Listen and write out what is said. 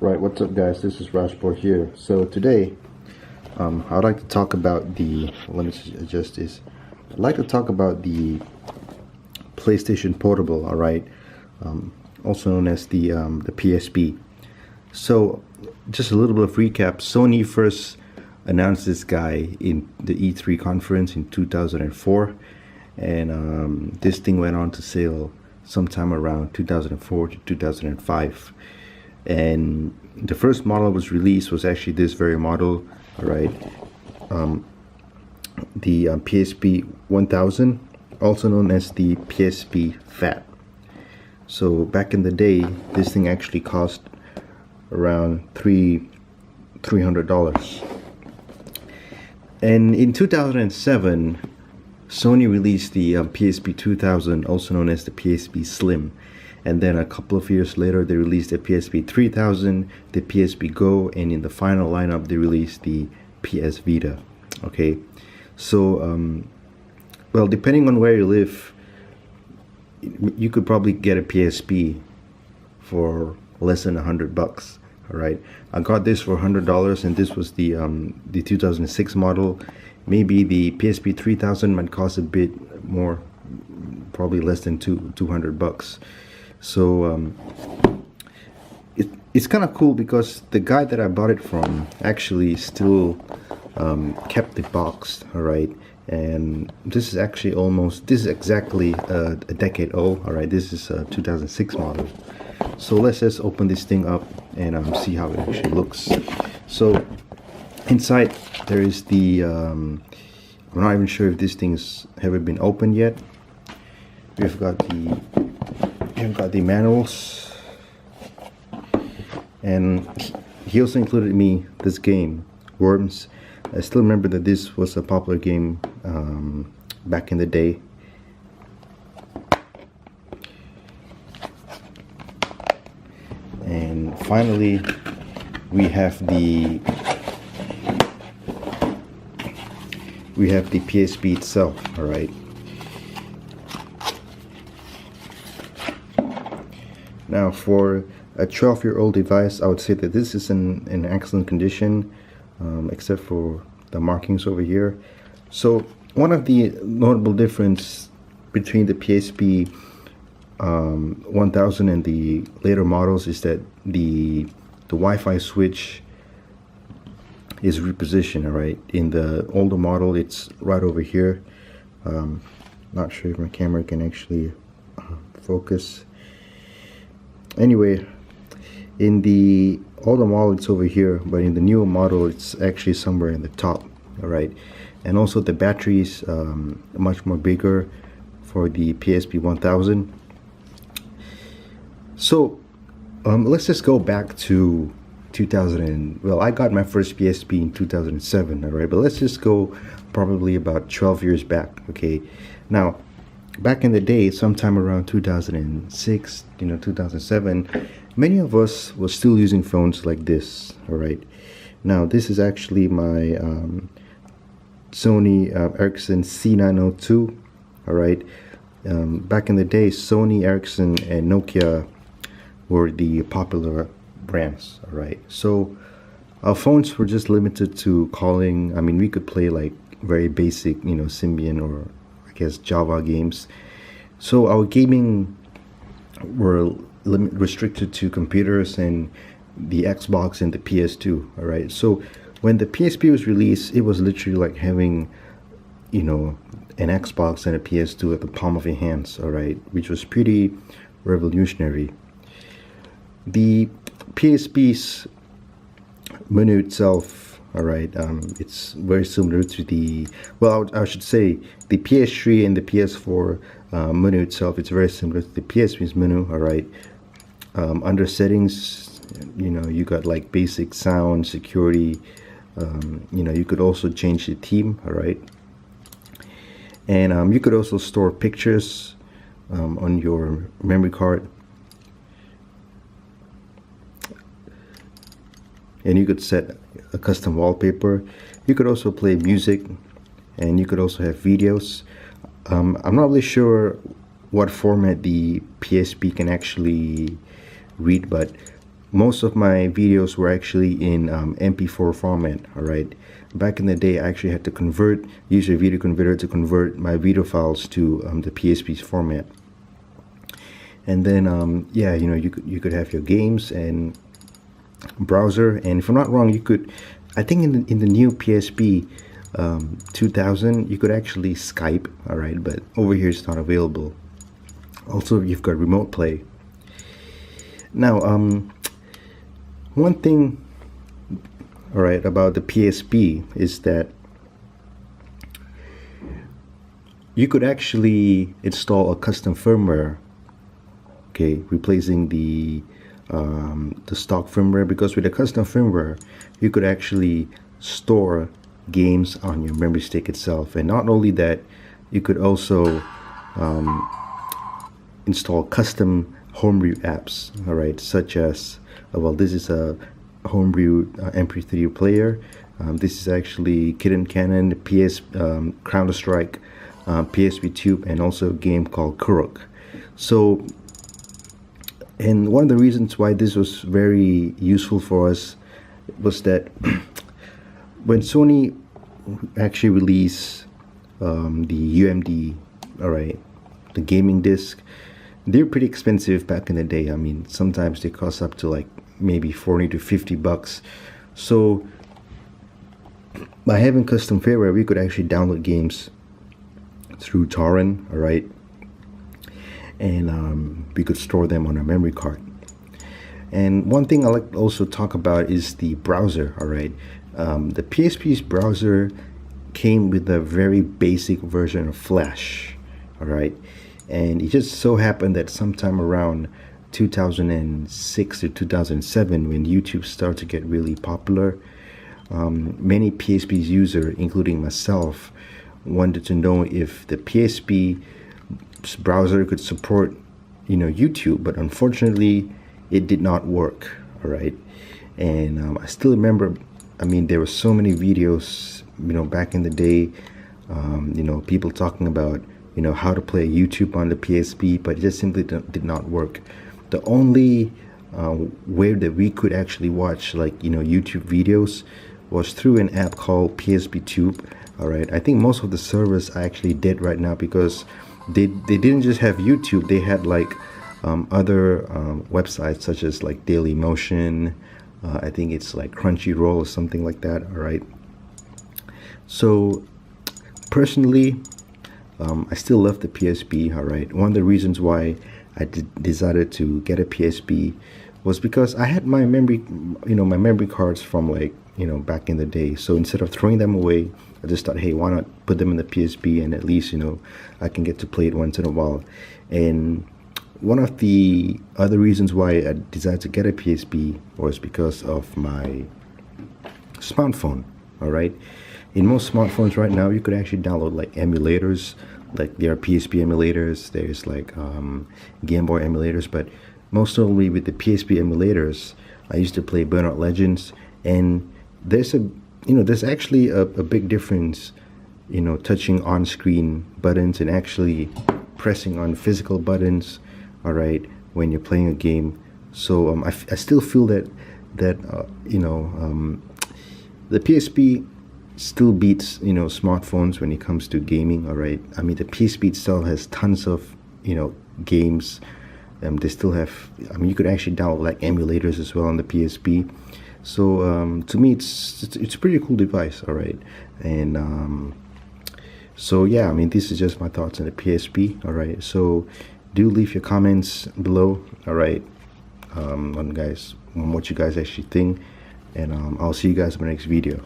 Right, what's up guys, this is Rashpur here. So today I'd like to talk about let me adjust this. I'd like to talk about the PlayStation Portable, alright, also known as the PSP. So just a little bit of recap. Sony first announced this guy in the E3 conference in 2004, and this thing went on to sale sometime around 2004 to 2005. And the first model was released was actually this very model, all right, the PSP 1000, also known as the PSP Fat. So back in the day, this thing actually cost around $300. And in 2007, Sony released the PSP 2000, also known as the PSP Slim. And then a couple of years later, they released the PSP 3000, the PSP Go, and in the final lineup, they released the PS Vita. Okay, so well, depending on where you live, you could probably get a PSP for less than $100. All right, I got this for $100, and this was the 2006 model. Maybe the PSP 3000 might cost a bit more, probably less than $200. So it's kind of cool because the guy that I bought it from actually still kept the box, all right. And this is actually exactly a decade old, all right. This is a 2006 model. So let's just open this thing up and see how it actually looks. So inside there is the I'm not even sure if this thing's ever been opened yet. We've got the manuals, and he also included me this game, Worms. I still remember that this was a popular game back in the day. And finally, we have the PSP itself, all right. Now, for a 12-year-old device, I would say that this is in excellent condition, except for the markings over here. So one of the notable difference between the PSP 1000 and the later models is that the Wi-Fi switch is repositioned, all right. In the older model, it's right over here. Not sure if my camera can actually focus. Anyway, in the older model it's over here, but in the newer model it's actually somewhere in the top, all right. And also the battery is much more bigger for the PSP 1000. So let's just go back to 2000. Well, I got my first PSP in 2007, all right, but let's just go probably about 12 years back. Okay, now back in the day, sometime around 2006, 2007, many of us were still using phones like this, all right. Now, this is actually my Sony Ericsson C902, all right. Back in the day, Sony, Ericsson, and Nokia were the popular brands, all right. So our phones were just limited to calling. I mean, we could play like very basic, Symbian or I guess Java games. So our gaming were restricted to computers and the Xbox and the PS2, all right. So when the PSP was released, it was literally like having an Xbox and a PS2 at the palm of your hands, all right, which was pretty revolutionary. The PSP's menu itself, all right, it's very similar to the, well, I should say the PS3 and the PS4 menu itself. It's very similar to the PSP's menu, all right. Under settings, you got like basic sound, security. You could also change the theme, all right. And you could also store pictures on your memory card. And you could set a custom wallpaper. You could also play music, and you could also have videos. I'm not really sure what format the PSP can actually read, but most of my videos were actually in MP4 format. All right, back in the day I actually had to use a video converter to convert my video files to the PSP's format. And then yeah, you know, you could have your games and browser, and if I'm not wrong, you could, I think in the new PSP 2000, you could actually Skype. All right, but over here it's not available. Also, you've got remote play. Now one thing, all right, about the PSP is that you could actually install a custom firmware, okay, replacing the stock firmware, because with a custom firmware you could actually store games on your memory stick itself. And not only that, you could also install custom homebrew apps, all right, such as well, this is a homebrew MP3 player. This is actually Kitten Cannon, Counter-Strike, PSP Tube, and also a game called Kurok. So, and one of the reasons why this was very useful for us was that when Sony actually released the UMD, all right, the gaming disc, they're pretty expensive back in the day. I mean, sometimes they cost up to like maybe 40 to 50 bucks. So by having custom firmware, we could actually download games through torrent, all right, and we could store them on our memory card. And one thing I like to also talk about is the browser, all right. The PSP's browser came with a very basic version of Flash, all right, and it just so happened that sometime around 2006 or 2007, when YouTube started to get really popular, many PSP's users, including myself, wanted to know if the PSP browser could support, you know, YouTube, but unfortunately it did not work, all right. And I still remember, I mean, there were so many videos, you know, back in the day, you know, people talking about, you know, how to play YouTube on the PSP, but it just simply did not work. The only way that we could actually watch, like, you know, YouTube videos was through an app called PSP Tube, all right. I think most of the servers are actually dead right now, because they didn't just have YouTube, they had like other websites such as like Dailymotion, I think it's like Crunchyroll or something like that, all right. So personally, I still love the PSP, all right. One of the reasons why I decided to get a PSP was because I had my memory, you know, my memory cards from, like, you know, back in the day. So instead of throwing them away, I just thought, hey, why not put them in the PSP, and at least, you know, I can get to play it once in a while. And one of the other reasons why I decided to get a PSP was because of my smartphone, all right. In most smartphones right now, you could actually download like emulators, like there are PSP emulators, there's like Game Boy emulators, but most notably with the PSP emulators, I used to play Burnout Legends, and there's there's actually a big difference, you know, touching on-screen buttons and actually pressing on physical buttons, all right, when you're playing a game. So I still feel that you know, the PSP still beats, you know, smartphones when it comes to gaming, all right. I mean, the PSP itself has tons of, you know, games. They still have, I mean, you could actually download like emulators as well on the PSP. So to me, it's a pretty cool device, all right. And so yeah, I mean, this is just my thoughts on the PSP, all right. So do leave your comments below, all right, on what you guys actually think, and I'll see you guys in my next video.